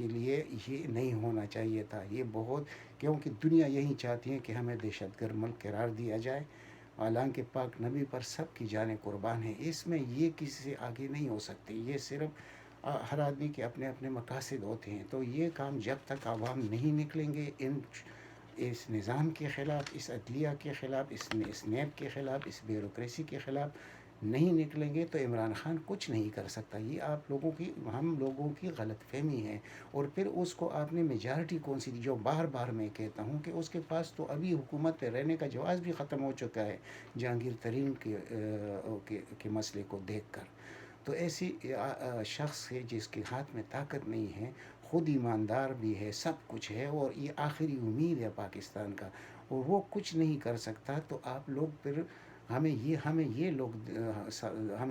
کے لیے یہ نہیں ہونا چاہیے تھا. یہ بہت، کیونکہ دنیا یہی چاہتی ہے کہ ہمیں دہشت گرد ملک قرار دیا جائے، حالانکہ پاک نبی پر سب کی جانیں قربان ہیں. اس میں یہ کسی سے آگے نہیں ہو سکتے. یہ صرف ہر آدمی کے اپنے اپنے مقاصد ہوتے ہیں. تو یہ کام جب تک عوام نہیں نکلیں گے اس نظام کے خلاف، اس عدلیہ کے خلاف، اس نیب کے خلاف، اس بیوروکریسی کے خلاف نہیں نکلیں گے، تو عمران خان کچھ نہیں کر سکتا. یہ آپ لوگوں کی، ہم لوگوں کی غلط فہمی ہے. اور پھر اس کو آپ نے میجارٹی کون سی دی؟ جو بار بار میں کہتا ہوں کہ اس کے پاس تو ابھی حکومت پہ رہنے کا جواز بھی ختم ہو چکا ہے جہانگیر ترین کے مسئلے کو دیکھ کر. تو ایسی شخص ہے جس کے ہاتھ میں طاقت نہیں ہے، خود ایماندار بھی ہے، سب کچھ ہے، اور یہ آخری امید ہے پاکستان کا، اور وہ کچھ نہیں کر سکتا. تو آپ لوگ پھر ہمیں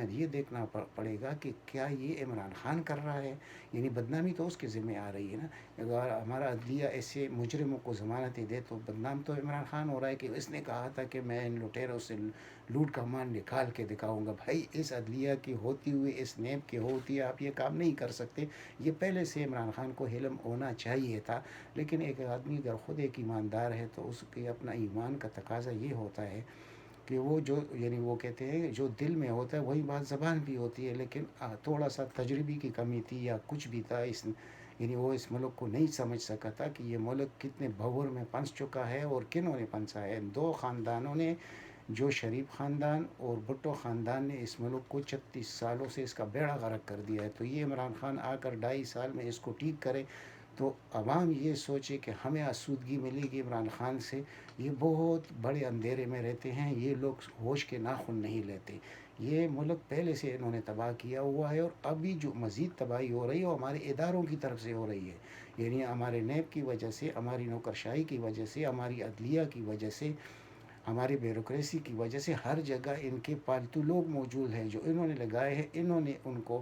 یہ دیکھنا پڑے گا کہ کیا یہ عمران خان کر رہا ہے؟ یعنی بدنامی تو اس کے ذمہ آ رہی ہے نا. اگر ہمارا عدلیہ ایسے مجرموں کو ضمانتیں دے تو بدنام تو عمران خان ہو رہا ہے کہ اس نے کہا تھا کہ میں ان لٹیروں سے لوٹ کا مال نکال کے دکھاؤں گا. بھائی اس عدلیہ کی ہوتی ہوئی، اس نیب کی ہوتی ہے، آپ یہ کام نہیں کر سکتے. یہ پہلے سے عمران خان کو علم ہونا چاہیے تھا. لیکن ایک آدمی اگر خود ایک ایماندار ہے تو اس کے اپنا ایمان کا تقاضا یہ ہوتا ہے کہ وہ جو، یعنی وہ کہتے ہیں جو دل میں ہوتا ہے وہی بات زبان بھی ہوتی ہے. لیکن تھوڑا سا تجربے کی کمی تھی یا کچھ بھی تھا، یعنی وہ اس ملک کو نہیں سمجھ سکا تھا کہ یہ ملک کتنے بھور میں پنس چکا ہے اور کنہوں نے پنسا ہے. دو خاندانوں نے، جو شریف خاندان اور بھٹو خاندان نے اس ملک کو 36 سالوں سے اس کا بیڑا غرق کر دیا ہے. تو یہ عمران خان آ کر 2.5 سال میں اس کو ٹھیک کرے تو عوام یہ سوچے کہ ہمیں آسودگی ملے گی عمران خان سے. یہ بہت بڑے اندھیرے میں رہتے ہیں، یہ لوگ ہوش کے ناخن نہیں لیتے. یہ ملک پہلے سے انہوں نے تباہ کیا ہوا ہے، اور ابھی جو مزید تباہی ہو رہی ہے وہ ہمارے اداروں کی طرف سے ہو رہی ہے. یعنی ہمارے نیب کی وجہ سے، ہماری نوکرشاہی کی وجہ سے، ہماری عدلیہ کی وجہ سے، ہماری بیوروکریسی کی وجہ سے ہر جگہ ان کے پالتو لوگ موجود ہیں جو انہوں نے لگائے ہیں. انہوں نے ان کو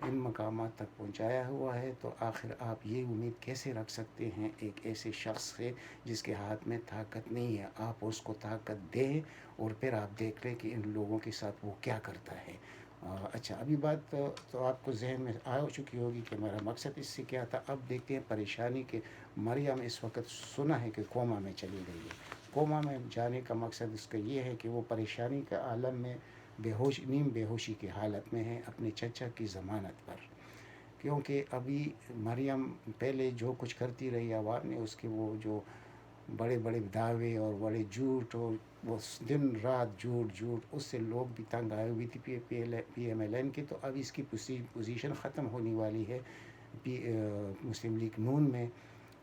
ان مقامات تک پہنچایا ہوا ہے. تو آخر آپ یہ امید کیسے رکھ سکتے ہیں ایک ایسے شخص سے جس کے ہاتھ میں طاقت نہیں ہے؟ آپ اس کو طاقت دیں اور پھر آپ دیکھ لیں کہ ان لوگوں کے ساتھ وہ کیا کرتا ہے. اچھا، ابھی بات تو آپ کو ذہن میں آ چکی ہوگی کہ میرا مقصد اس سے کیا تھا. اب دیکھتے ہیں پریشانی کہ مریم اس وقت سنا ہے کہ کوما میں چلی گئی ہے. کوما میں جانے کا مقصد اس کا یہ ہے کہ وہ پریشانی کے عالم میں نیم بے ہوشی کی حالت میں ہے اپنے چچا کی ضمانت پر. کیونکہ ابھی مریم پہلے جو کچھ کرتی رہی عوام نے اس کے وہ جو بڑے بڑے دعوے اور بڑے جھوٹ، اور وہ دن رات جھوٹ، اس سے لوگ بھی تنگ آئے ہوئی تھی پی ایم ایل این کی. تو اب اس کی پوزیشن ختم ہونے والی ہے مسلم لیگ نون میں.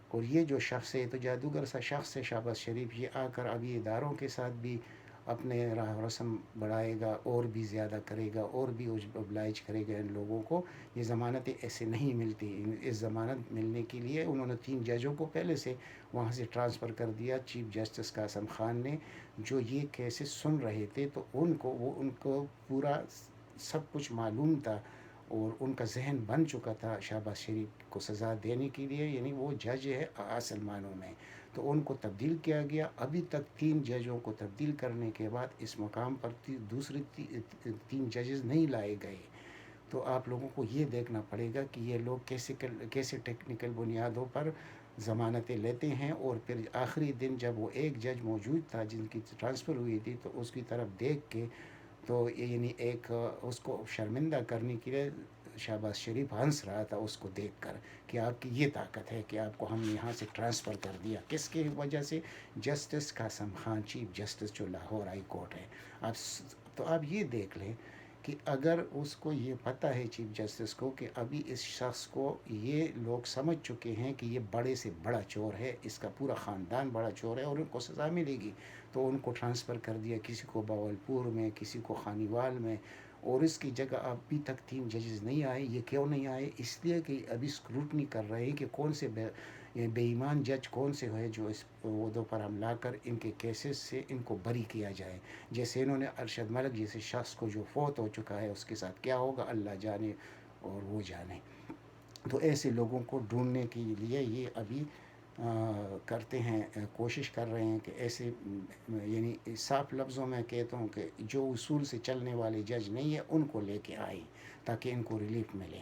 اور یہ جو شخص ہے تو جادوگر سا شخص ہے شہباز شریف، یہ آ کر ابھی اداروں کے ساتھ بھی اپنے راہ رسم بڑھائے گا، اور بھی زیادہ کرے گا، اور بھی ابلائج کرے گا ان لوگوں کو. یہ ضمانتیں ایسے نہیں ملتی. اس ضمانت ملنے کے لیے انہوں نے 3 ججوں کو پہلے سے وہاں سے ٹرانسفر کر دیا. چیف جسٹس قاسم خان نے، جو یہ کیسز سن رہے تھے، تو ان کو پورا سب کچھ معلوم تھا اور ان کا ذہن بن چکا تھا شہباز شریف کو سزا دینے کے لیے. یعنی وہ جج ہے اصل معنوں میں. تو ان کو تبدیل کیا گیا. ابھی تک 3 ججوں کو تبدیل کرنے کے بعد اس مقام پر دوسرے 3 ججز نہیں لائے گئے. تو آپ لوگوں کو یہ دیکھنا پڑے گا کہ یہ لوگ کیسے ٹیکنیکل بنیادوں پر ضمانتیں لیتے ہیں. اور پھر آخری دن جب وہ ایک جج موجود تھا جن کی ٹرانسفر ہوئی تھی، تو اس کی طرف دیکھ کے، تو یعنی ایک اس کو شرمندہ کرنے کے لیے شہباز شریف ہنس رہا تھا اس کو دیکھ کر کہ آپ کی یہ طاقت ہے کہ آپ کو ہم نے یہاں سے ٹرانسفر کر دیا. کس کی وجہ سے؟ Justice Qasim Khan, chief justice جو لاہور ہائی کورٹ ہے. آپ یہ دیکھ لیں کہ اگر اس کو یہ پتہ ہے چیف جسٹس کو کہ ابھی اس شخص کو یہ لوگ سمجھ چکے ہیں کہ یہ بڑے سے بڑا چور ہے، اس کا پورا خاندان بڑا چور ہے اور ان کو سزا ملے گی، تو ان کو ٹرانسفر کر دیا کسی کو باولپور میں، کسی کو خانیوال میں. اور اس کی جگہ ابھی تک 3 ججز نہیں آئے. یہ کیوں نہیں آئے؟ اس لیے کہ ابھی اسکروٹنی کر رہے ہیں کہ کون سے بے ایمان جج کون سے ہے جو اس عہدوں پر ہم لا کر ان کے کیسز سے ان کو بری کیا جائے. جیسے انہوں نے ارشد ملک جیسے شخص کو جو فوت ہو چکا ہے، اس کے ساتھ کیا ہوگا اللہ جانے اور وہ جانے. تو ایسے لوگوں کو ڈھونڈنے کے لیے یہ ابھی کرتے ہیں، کوشش کر رہے ہیں کہ ایسے، یعنی صاف لفظوں میں کہتا ہوں کہ جو اصول سے چلنے والے جج نہیں ہیں ان کو لے کے آئیں تاکہ ان کو ریلیف ملے.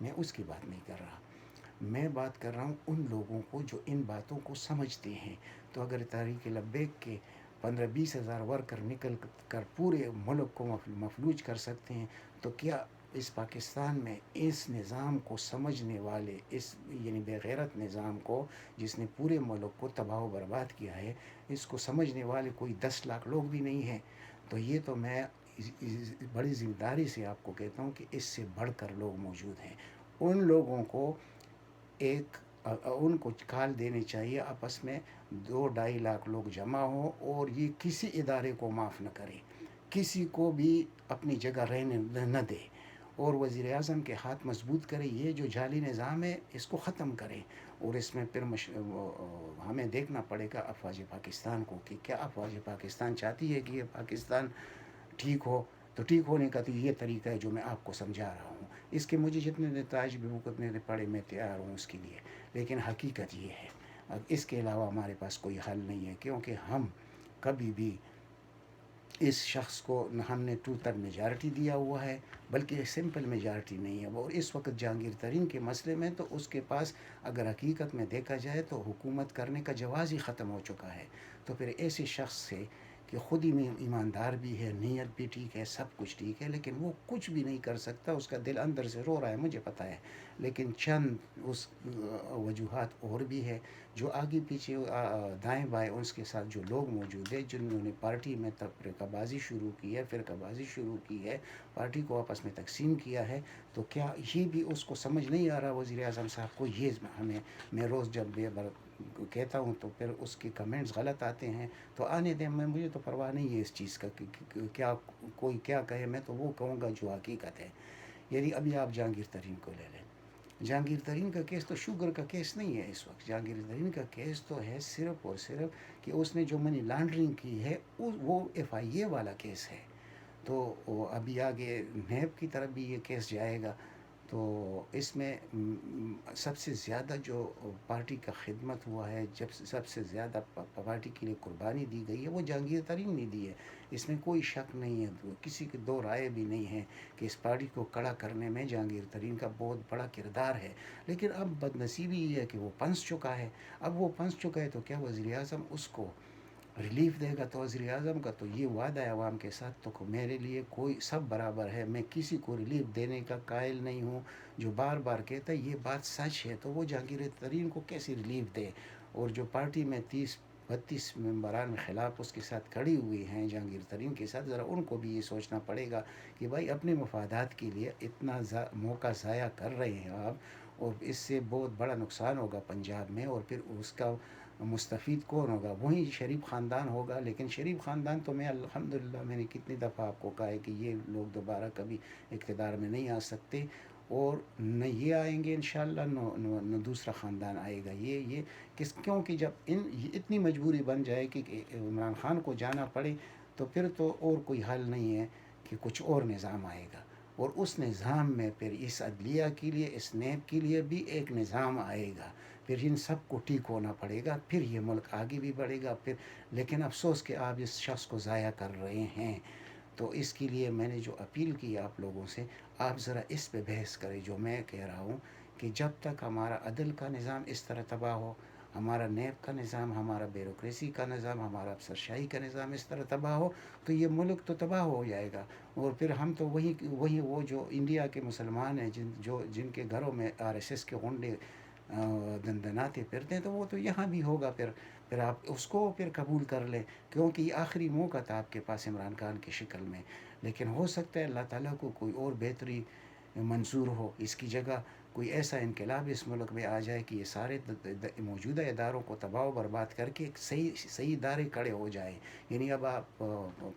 میں اس کی بات نہیں کر رہا. میں بات کر رہا ہوں ان لوگوں کو جو ان باتوں کو سمجھتے ہیں. تو اگر تحریک لبیک کے 15-20 ہزار ورکر نکل کر پورے ملک کو مفلوج کر سکتے ہیں، تو کیا اس پاکستان میں اس نظام کو سمجھنے والے، اس یعنی بے غیرت نظام کو جس نے پورے ملک کو تباہ و برباد کیا ہے، اس کو سمجھنے والے کوئی 10 لاکھ لوگ بھی نہیں ہیں؟ تو یہ تو میں بڑی ذمہ داری سے آپ کو کہتا ہوں کہ اس سے بڑھ کر لوگ موجود ہیں. ان لوگوں کو ایک ان کو کال دینی چاہیے آپس میں، 2-2.5 لاکھ لوگ جمع ہوں اور یہ کسی ادارے کو معاف نہ کرے، کسی کو بھی اپنی جگہ رہنے نہ دے، اور وزیر اعظم کے ہاتھ مضبوط کرے. یہ جو جعلی نظام ہے اس کو ختم کرے. اور اس میں پھر ہمیں دیکھنا پڑے گا افواج پاکستان کو کہ کیا افواج پاکستان چاہتی ہے کہ یہ پاکستان ٹھیک ہو. تو ٹھیک ہونے کا تو یہ طریقہ ہے جو میں آپ کو سمجھا رہا ہوں. اس کے مجھے جتنے نتائج بھی اتنے پڑے میں تیار ہوں اس کے لیے، لیکن حقیقت یہ ہے. اب اس کے علاوہ ہمارے پاس کوئی حل نہیں ہے، کیونکہ ہم کبھی بھی اس شخص کو ہم نے 2/3 میجارٹی دیا ہوا ہے، بلکہ سمپل میجارٹی نہیں ہے. وہ اس وقت جہانگیر ترین کے مسئلے میں تو اس کے پاس اگر حقیقت میں دیکھا جائے تو حکومت کرنے کا جواز ہی ختم ہو چکا ہے. تو پھر ایسے شخص سے کہ خود ہی میں ایماندار بھی ہے، نیت بھی ٹھیک ہے، سب کچھ ٹھیک ہے، لیکن وہ کچھ بھی نہیں کر سکتا. اس کا دل اندر سے رو رہا ہے، مجھے پتہ ہے، لیکن چند اس وجوہات اور بھی ہے جو آگے پیچھے دائیں بائیں اس کے ساتھ جو لوگ موجود ہیں جنہوں نے پارٹی میں تفرقہ بازی شروع کی ہے، فرقہ بازی شروع کی ہے، پارٹی کو آپس میں تقسیم کیا ہے. تو کیا یہ بھی اس کو سمجھ نہیں آ رہا وزیر اعظم صاحب کو؟ یہ ہمیں، میں روز جب کہتا ہوں تو پھر اس کے کمنٹس غلط آتے ہیں. تو آنے دیں، میں مجھے تو پرواہ نہیں ہے اس چیز کا کہ کیا کوئی کیا کہے، میں تو وہ کہوں گا جو حقیقت ہے. یعنی ابھی آپ جہانگیر ترین کو لے لیں. جہانگیر ترین کا کیس تو شوگر کا کیس نہیں ہے اس وقت. جہانگیر ترین کا کیس تو ہے صرف اور صرف کہ اس نے جو منی لانڈرنگ کی ہے وہ FIA والا کیس ہے. تو ابھی آگے نیب کی طرف بھی یہ کیس جائے گا. تو اس میں سب سے زیادہ جو پارٹی کا خدمت ہوا ہے، جب سب سے زیادہ پارٹی کے لیے قربانی دی گئی ہے، وہ جہانگیر ترین نے دی ہے. اس میں کوئی شک نہیں ہے، کسی کی دو رائے بھی نہیں ہے کہ اس پارٹی کو کڑا کرنے میں جہانگیر ترین کا بہت بڑا کردار ہے. لیکن اب بدنصیبی یہ ہے کہ وہ پنس چکا ہے. اب وہ پنس چکا ہے تو کیا وزیر اعظم اس کو ریلیف دے گا؟ تو وزیر اعظم کا تو یہ وعدہ ہے عوام کے ساتھ، تو میرے لیے کوئی سب برابر ہے، میں کسی کو ریلیف دینے کا قائل نہیں ہوں. جو بار بار کہتا ہے یہ بات سچ ہے، تو وہ جہانگیر ترین کو کیسے ریلیف دے؟ اور جو پارٹی میں 30-32 ممبران خلاف اس کے ساتھ کھڑی ہوئی ہیں جہانگیر ترین کے ساتھ، ذرا ان کو بھی یہ سوچنا پڑے گا کہ بھائی اپنے مفادات کے لیے اتنا موقع ضائع کر رہے ہیں آپ، اور اس سے بہت بڑا نقصان ہوگا پنجاب میں، اور پھر اس کا مستفید کون ہوگا؟ وہی شریف خاندان ہوگا. لیکن شریف خاندان تو میں الحمدللہ میں نے کتنی دفعہ آپ کو کہا ہے کہ یہ لوگ دوبارہ کبھی اقتدار میں نہیں آ سکتے، اور نہ یہ آئیں گے انشاءاللہ، نہ دوسرا خاندان آئے گا. یہ کیونکہ جب اتنی مجبوری بن جائے کہ عمران خان کو جانا پڑے، تو پھر تو اور کوئی حل نہیں ہے کہ کچھ اور نظام آئے گا. اور اس نظام میں پھر اس عدلیہ کے لیے، اس نیب کے لیے بھی ایک نظام آئے گا. پھر ان سب کو ٹھیک ہونا پڑے گا، پھر یہ ملک آگے بھی بڑھے گا. پھر لیکن افسوس کہ آپ اس شخص کو ضائع کر رہے ہیں. تو اس کے لیے میں نے جو اپیل کی آپ لوگوں سے، آپ ذرا اس پہ بحث کریں جو میں کہہ رہا ہوں، کہ جب تک ہمارا عدل کا نظام اس طرح تباہ ہو، ہمارا نیب کا نظام، ہمارا بیوروکریسی کا نظام، ہمارا افسرشاہی کا نظام اس طرح تباہ ہو، تو یہ ملک تو تباہ ہو جائے گا. اور پھر ہم تو وہی وہ جو انڈیا کے مسلمان ہیں جن کے گھروں میں RSS کے غنڈے دندناتے پھرتے ہیں، تو وہ تو یہاں بھی ہوگا. پھر آپ اس کو پھر قبول کر لیں، کیونکہ یہ آخری موقع تھا آپ کے پاس عمران خان کی شکل میں. لیکن ہو سکتا ہے اللہ تعالیٰ کو کوئی اور بہتری منظور ہو، اس کی جگہ کوئی ایسا انقلاب اس ملک میں آ جائے کہ یہ سارے موجودہ اداروں کو تباہ و برباد کر کے ایک صحیح ادارے کھڑے ہو جائیں. یعنی اب آپ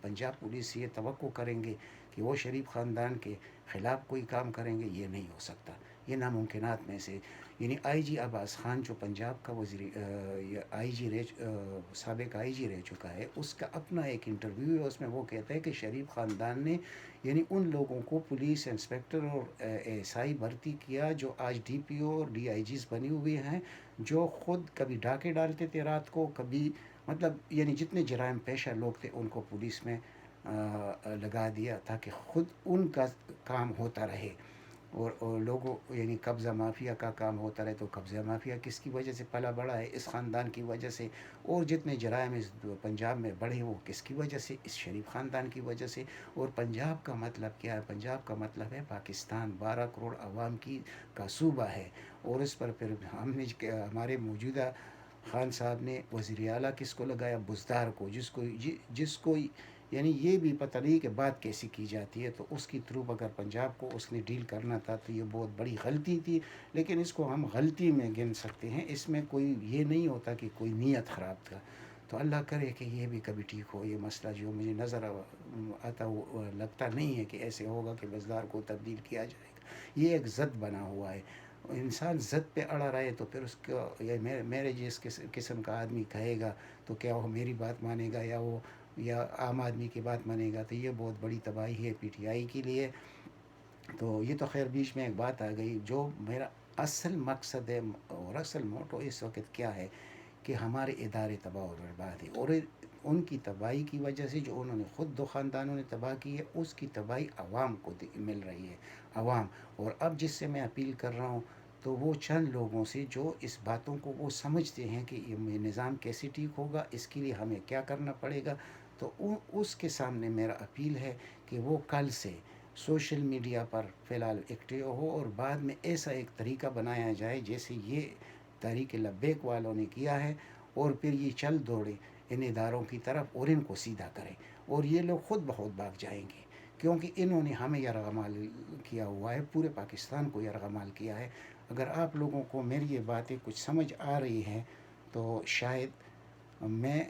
پنجاب پولیس یہ توقع کریں گے کہ وہ شریف خاندان کے خلاف کوئی کام کریں گے؟ یہ نہیں ہو سکتا. یہ ناممکنات میں سے، یعنی IG عباس خان جو پنجاب کا سابق IG رہ چکا ہے، اس کا اپنا ایک انٹرویو ہے، اس میں وہ کہتا ہے کہ شریف خاندان نے یعنی ان لوگوں کو پولیس انسپکٹر اور SI بھرتی کیا جو آج DPO اور DIGs بنے ہوئے ہیں، جو خود کبھی ڈاکے ڈالتے تھے رات کو، کبھی مطلب یعنی جتنے جرائم پیشہ لوگ تھے ان کو پولیس میں لگا دیا تاکہ خود ان کا کام ہوتا رہے. اور لوگوں یعنی قبضہ مافیا کا کام ہوتا رہے. تو قبضہ مافیا کس کی وجہ سے پلا بڑھا ہے؟ اس خاندان کی وجہ سے. اور جتنے جرائم اس پنجاب میں بڑھے وہ کس کی وجہ سے؟ اس شریف خاندان کی وجہ سے. اور پنجاب کا مطلب کیا ہے؟ پنجاب کا مطلب ہے پاکستان. 12 کروڑ عوام کا صوبہ ہے. اور اس پر پھر ہم نے ہمارے موجودہ خان صاحب نے وزیر اعلیٰ کس کو لگایا؟ بزدار کو. جس کو یعنی یہ بھی پتہ نہیں کہ بات کیسی کی جاتی ہے. تو اس کی تھرو اگر پنجاب کو اس نے ڈیل کرنا تھا تو یہ بہت بڑی غلطی تھی. لیکن اس کو ہم غلطی میں گن سکتے ہیں. اس میں کوئی یہ نہیں ہوتا کہ کوئی نیت خراب تھا. تو اللہ کرے کہ یہ بھی کبھی ٹھیک ہو. یہ مسئلہ جو مجھے نظر آتا وہ لگتا نہیں ہے کہ ایسے ہوگا کہ بزدار کو تبدیل کیا جائے گا. یہ ایک ضد بنا ہوا ہے. انسان ضد پہ اڑا رہے تو پھر اس کو میرے جس قسم کا آدمی کہے گا تو کیا وہ میری بات مانے گا یا عام آدمی کی بات مانے گا؟ تو یہ بہت بڑی تباہی ہے پی ٹی آئی کے لیے. تو یہ تو خیر بیچ میں ایک بات آ گئی. جو میرا اصل مقصد ہے اور اصل موٹو اس وقت کیا ہے کہ ہمارے ادارے تباہ و برباد ہے. اور ان کی تباہی کی وجہ سے جو انہوں نے خود دو خاندانوں نے تباہ کی ہے اس کی تباہی عوام کو مل رہی ہے. عوام. اور اب جس سے میں اپیل کر رہا ہوں تو وہ چند لوگوں سے جو اس باتوں کو وہ سمجھتے ہیں کہ یہ نظام کیسے ٹھیک ہوگا, اس کے لیے ہمیں کیا کرنا پڑے گا, تو اس کے سامنے میرا اپیل ہے کہ وہ کل سے سوشل میڈیا پر فی الحال ایکٹیو ہو اور بعد میں ایسا ایک طریقہ بنایا جائے جیسے یہ تحریک لبیک والوں نے کیا ہے, اور پھر یہ چل دوڑے ان اداروں کی طرف اور ان کو سیدھا کریں. اور یہ لوگ خود بخود بھاگ جائیں گے کیونکہ انہوں نے ہمیں یرغمال کیا ہوا ہے, پورے پاکستان کو یرغمال کیا ہے. اگر آپ لوگوں کو میری یہ باتیں کچھ سمجھ آ رہی ہیں تو شاید میں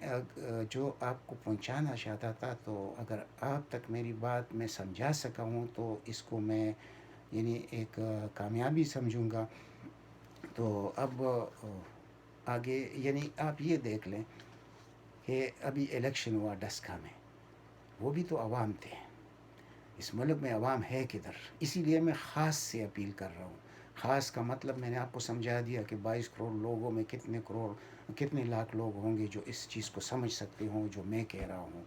جو آپ کو پہنچانا چاہتا تھا تو اگر آپ تک میری بات میں سمجھا سکا ہوں تو اس کو میں یعنی ایک کامیابی سمجھوں گا. تو اب آگے یعنی آپ یہ دیکھ لیں کہ ابھی الیکشن ہوا ڈسکا میں, وہ بھی تو عوام تھے. اس ملک میں عوام ہے کدھر؟ اسی لیے میں خاص سے اپیل کر رہا ہوں. خاص کا مطلب میں نے آپ کو سمجھا دیا کہ 22 کروڑ لوگوں میں کتنے لاکھ لوگ ہوں گے جو اس چیز کو سمجھ سکتے ہوں جو میں کہہ رہا ہوں.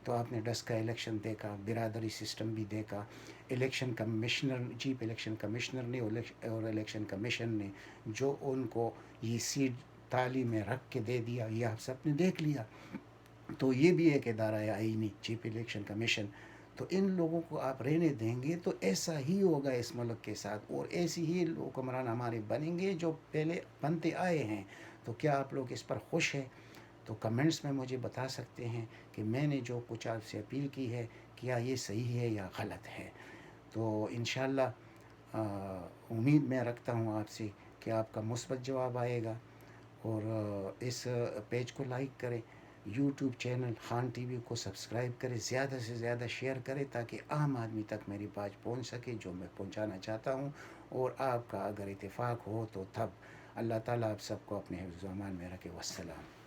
تو آپ نے ڈس کا الیکشن دیکھا, برادری سسٹم بھی دیکھا, election commissioner chief election commissioner نے اور الیکشن کمیشن نے جو ان کو یہ سیٹ تالی میں رکھ کے دے دیا, یہ آپ سب نے دیکھ لیا. تو یہ بھی ایک ادارہ ہے آئینی, چیف الیکشن کمیشن. تو ان لوگوں کو آپ رہنے دیں گے تو ایسا ہی ہوگا اس ملک کے ساتھ, اور ایسی ہی حکمران ہمارے بنیں گے جو پہلے بنتے آئے ہیں. تو کیا آپ لوگ اس پر خوش ہیں؟ تو کمنٹس میں مجھے بتا سکتے ہیں کہ میں نے جو کچھ آپ سے اپیل کی ہے کیا یہ صحیح ہے یا غلط ہے. تو انشاءاللہ امید میں رکھتا ہوں آپ سے کہ آپ کا مثبت جواب آئے گا. اور اس پیج کو لائک کریں, YouTube channel Khan T V کو سبسکرائب کریں, زیادہ سے زیادہ شیئر کریں تاکہ عام آدمی تک میری بات پہنچ سکے جو میں پہنچانا چاہتا ہوں. اور آپ کا اگر اتفاق ہو تو تب اللہ تعالیٰ آپ سب کو اپنے حفظ و امان میں رکھے. والسلام.